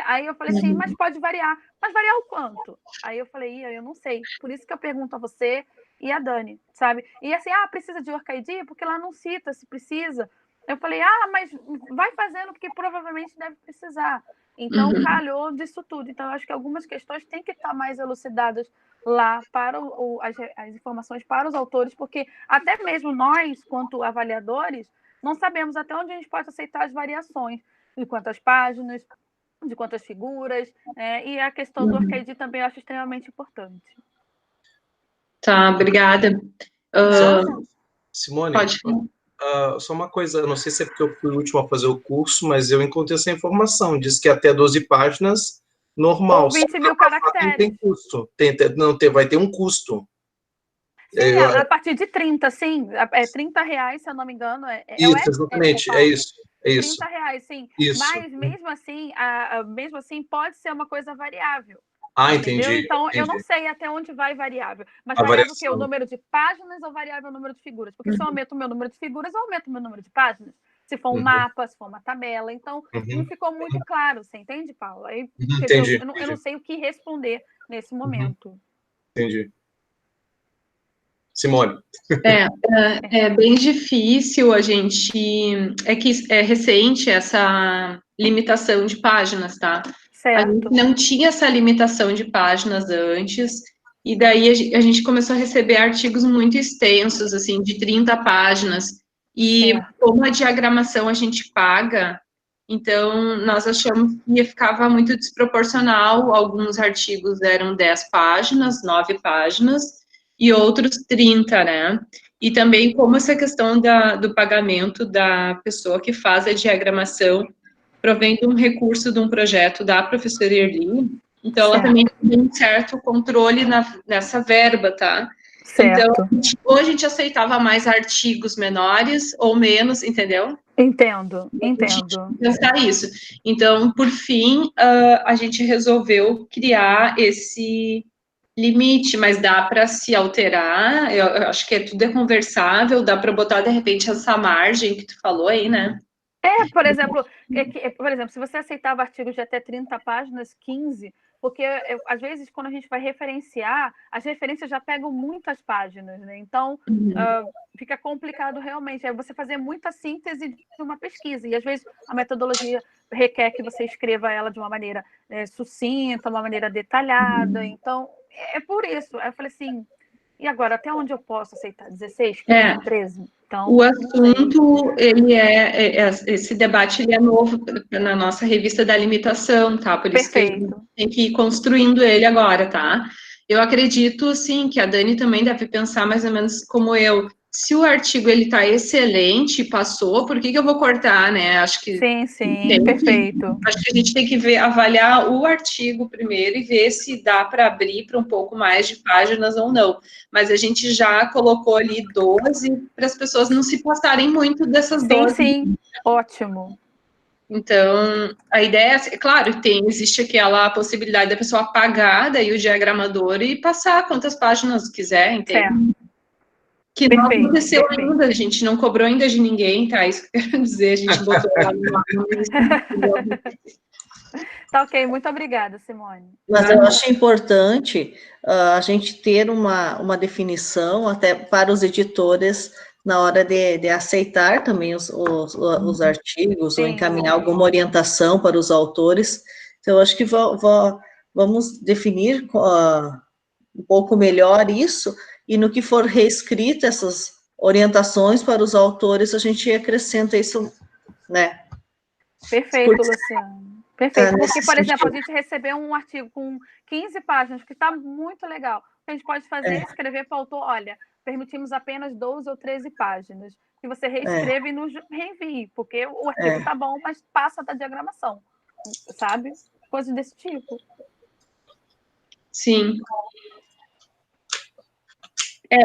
Aí eu falei assim, mas pode variar. Mas variar o quanto? Aí eu falei, eu não sei. Por isso que eu pergunto a você e a Dani, sabe? E assim, precisa de Work ID? Porque ela não cita se precisa. Eu falei, mas vai fazendo, porque provavelmente deve precisar. Então, calhou disso tudo. Então, eu acho que algumas questões têm que estar mais elucidadas lá para as informações para os autores, porque até mesmo nós, quanto avaliadores, não sabemos até onde a gente pode aceitar as variações, de quantas páginas, de quantas figuras, e a questão do Work ID também eu acho extremamente importante. Tá, obrigada. Simone, pode. Só uma coisa, não sei se é porque eu fui o último a fazer o curso, mas eu encontrei essa informação, diz que até 12 páginas, normal. Ou 20 mil caracteres. Tem custo, vai ter um custo. Sim, a partir de 30, sim, é R$30, se eu não me engano. Isso, exatamente, é isso. R$30, sim. Isso. Mas mesmo assim, pode ser uma coisa variável. Entendi. Então, eu não sei até onde vai variável. Mas variável o quê? O número de páginas ou variável o número de figuras? Porque se eu aumento o meu número de figuras, eu aumento o meu número de páginas. Se for um mapa, se for uma tabela. Então, não ficou muito claro. Você entende, Paulo? Entendi. Eu não sei o que responder nesse momento. Entendi. Simone. É bem difícil a gente... É que é recente limitação de páginas, tá? Certo. A gente não tinha essa limitação de páginas antes, e daí a gente começou a receber artigos muito extensos, assim, de 30 páginas, e como a diagramação a gente paga, então nós achamos que ficava muito desproporcional, alguns artigos eram 10 páginas, 9 páginas, e outros 30, né? E também como essa questão do pagamento da pessoa que faz a diagramação provém de um recurso de um projeto da professora Erli, então ela também tem um certo controle nessa verba, tá? Certo. Então, ou a gente aceitava mais artigos menores ou menos, entendeu? Entendo. Pensar isso. Então, por fim, a gente resolveu criar esse limite, mas dá para se alterar, eu acho que tudo é conversável, dá para botar, de repente, essa margem que tu falou aí, né? Por exemplo, se você aceitava artigos de até 30 páginas, 15, porque às vezes quando a gente vai referenciar, as referências já pegam muitas páginas, né? Então, fica complicado realmente. É você fazer muita síntese de uma pesquisa, e às vezes a metodologia requer que você escreva ela de uma maneira sucinta, uma maneira detalhada. Então, é por isso. Aí eu falei assim, e agora, até onde eu posso aceitar? 16, 15, 13? Então, o assunto, esse debate ele é novo na nossa revista da limitação, tá? Por isso que a gente tem que ir construindo ele agora, tá? Eu acredito, sim, que a Dani também deve pensar mais ou menos como eu. Se o artigo ele tá excelente, passou, por que eu vou cortar, né? Acho que sim, perfeito. Acho que a gente tem que avaliar o artigo primeiro e ver se dá para abrir para um pouco mais de páginas ou não. Mas a gente já colocou ali 12 para as pessoas não se passarem muito dessas 12. Sim, ótimo. Então, a ideia é, claro, existe aquela possibilidade da pessoa apagar daí o diagramador e passar quantas páginas quiser, entende? Certo. Que não aconteceu ainda, a gente não cobrou ainda de ninguém, tá? Isso que eu quero dizer, a gente botou lá no... Tá ok, muito obrigada, Simone. Mas eu acho importante a gente ter uma definição até para os editores na hora de aceitar também os artigos, ou encaminhar alguma orientação para os autores. Então, eu acho que vamos definir um pouco melhor isso, e no que for reescrito essas orientações para os autores, a gente acrescenta isso, né? Perfeito, Luciano. Perfeito, porque, por exemplo, a gente recebeu um artigo com 15 páginas, que está muito legal. O que a gente pode fazer é escrever para o autor, olha, permitimos apenas 12 ou 13 páginas, que você reescreva e nos reenvie, porque o artigo está bom, mas passa da diagramação, sabe? Coisas desse tipo. Sim.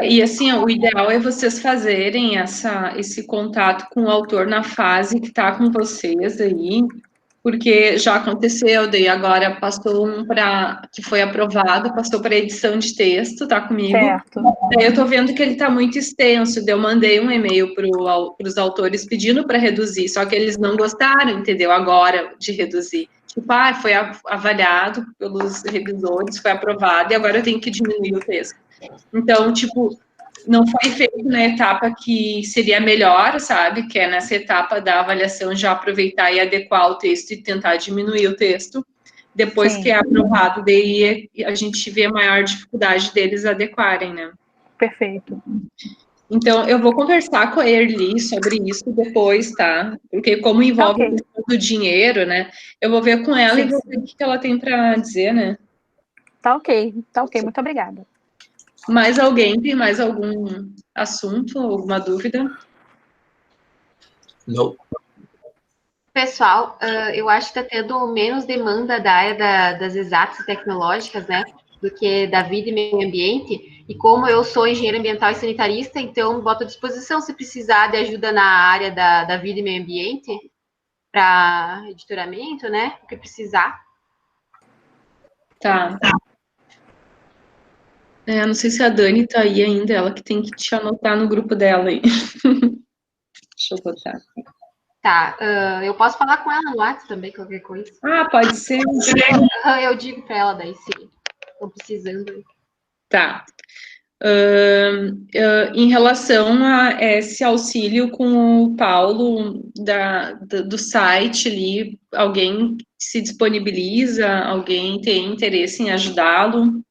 E assim, o ideal é vocês fazerem esse contato com o autor na fase que está com vocês aí, porque já aconteceu, daí agora passou que foi aprovado, passou para edição de texto, tá comigo? Certo. Daí eu tô vendo que ele está muito extenso, daí eu mandei um e-mail para os autores pedindo para reduzir, só que eles não gostaram, entendeu? Agora de reduzir. Tipo, foi avaliado pelos revisores, foi aprovado, e agora eu tenho que diminuir o texto. Então, tipo, não foi feito na etapa que seria melhor, sabe? Que é nessa etapa da avaliação já aproveitar e adequar o texto e tentar diminuir o texto. Depois que é aprovado, daí a gente vê a maior dificuldade deles adequarem, né? Perfeito. Então, eu vou conversar com a Erli sobre isso depois, tá? Porque como envolve a questão do dinheiro, né? Eu vou ver com ela e vou ver o que ela tem para dizer, né? Tá ok, muito obrigada. Mais alguém tem mais algum assunto, alguma dúvida? Não. Pessoal, eu acho que está tendo menos demanda da área das exatas e tecnológicas, né, do que da vida e meio ambiente, e como eu sou engenheira ambiental e sanitarista, então boto à disposição se precisar de ajuda na área da vida e meio ambiente, para editoramento, né, o que precisar. Tá. Não sei se a Dani tá aí ainda, ela que tem que te anotar no grupo dela aí. Deixa eu botar. Tá, eu posso falar com ela no WhatsApp também, qualquer coisa. Pode ser. Eu digo para ela daí, se estou precisando. Tá. Em relação a esse auxílio com o Paulo do site ali, alguém se disponibiliza, alguém tem interesse em ajudá-lo?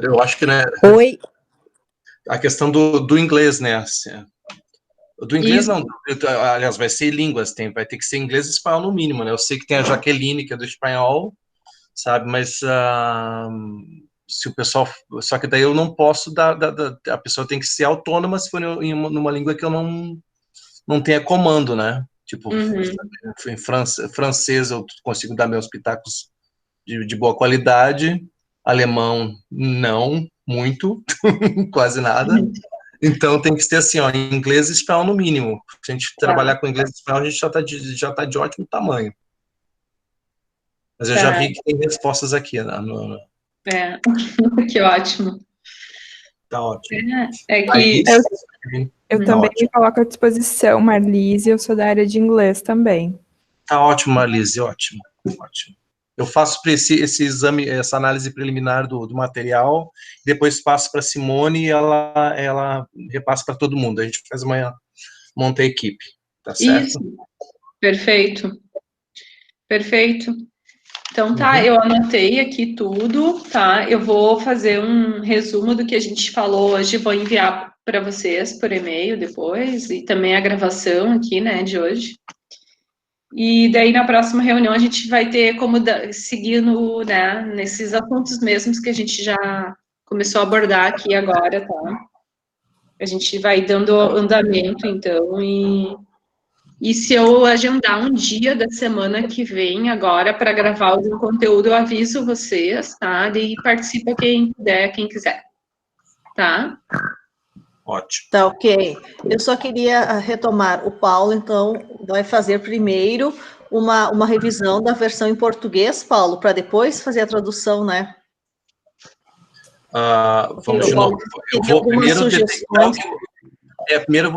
Eu acho que, né? Oi. A questão do inglês, né? Assim, do inglês não, aliás, vai ser línguas, vai ter que ser inglês e espanhol no mínimo, né? Eu sei que tem a Jaqueline, que é do espanhol, sabe? Mas se o pessoal... Só que daí eu não posso a pessoa tem que ser autônoma se for numa língua que eu não tenha comando, né? Tipo, em francês eu consigo dar meus pitacos de boa qualidade, alemão não, muito, quase nada. Então tem que ter assim, ó, inglês e espanhol no mínimo. Se a gente trabalhar com inglês e espanhol, a gente já tá de ótimo tamanho. Mas eu já vi que tem respostas aqui. Que ótimo. Tá ótimo. Que eu também me coloco à disposição, Marlise, eu sou da área de inglês também. Tá ótimo, Marlise, ótimo. Eu faço esse exame, essa análise preliminar do material, depois passo para a Simone e ela repassa para todo mundo. A gente monta a equipe, tá certo? Isso, perfeito. Então tá, eu anotei aqui tudo, tá? Eu vou fazer um resumo do que a gente falou hoje, vou enviar para vocês por e-mail depois, e também a gravação aqui, né, de hoje. E daí, na próxima reunião, a gente vai ter como seguir né, nesses assuntos mesmos que a gente já começou a abordar aqui agora, tá? A gente vai dando andamento, então, e se eu agendar um dia da semana que vem agora para gravar algum conteúdo, eu aviso vocês, tá? Daí participa quem puder, quem quiser, tá? Ótimo. Tá, ok. Eu só queria retomar. O Paulo, então, vai fazer primeiro uma revisão da versão em português, Paulo, para depois fazer a tradução, né? Vamos de novo. Eu vou primeiro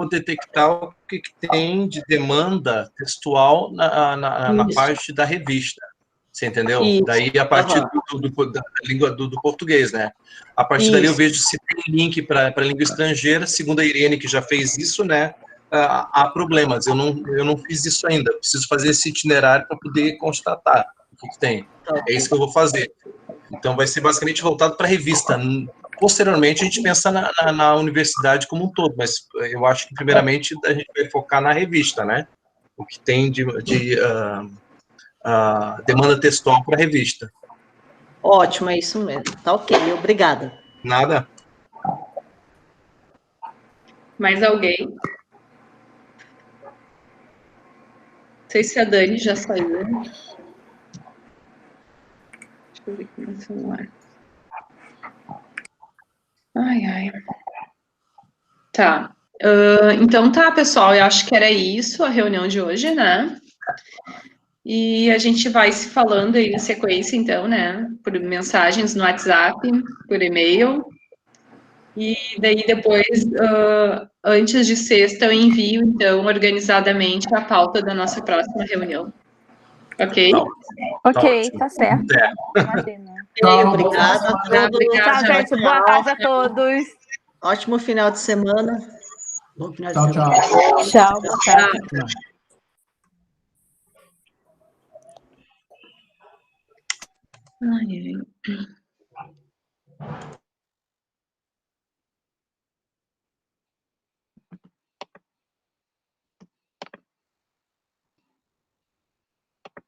detectar o que tem de demanda textual na parte da revista. Você entendeu? Isso. Daí, a partir da língua do português, né? A partir dali, eu vejo se tem link para língua estrangeira. Segundo a Irene, que já fez isso, né? Há problemas. Eu não fiz isso ainda. Preciso fazer esse itinerário para poder constatar o que tem. É isso que eu vou fazer. Então, vai ser basicamente voltado para a revista. Posteriormente, a gente pensa na universidade como um todo, mas eu acho que, primeiramente, a gente vai focar na revista, né? O que tem de demanda textual para a revista. Ótimo, é isso mesmo. Tá ok, obrigada. Nada. Mais alguém? Não sei se a Dani já saiu. Deixa eu ver aqui no celular. Ai. Tá. Então tá, pessoal, eu acho que era isso a reunião de hoje, né? E a gente vai se falando aí na sequência, então, né? Por mensagens no WhatsApp, por e-mail. E daí depois, antes de sexta, eu envio, então, organizadamente a pauta da nossa próxima reunião. Ok? Ok, tá certo. Obrigada a todos. Tchau, gente. Boa tarde a todos. Ótimo final de semana. Bom final de semana. Tchau, boa tarde. Ai.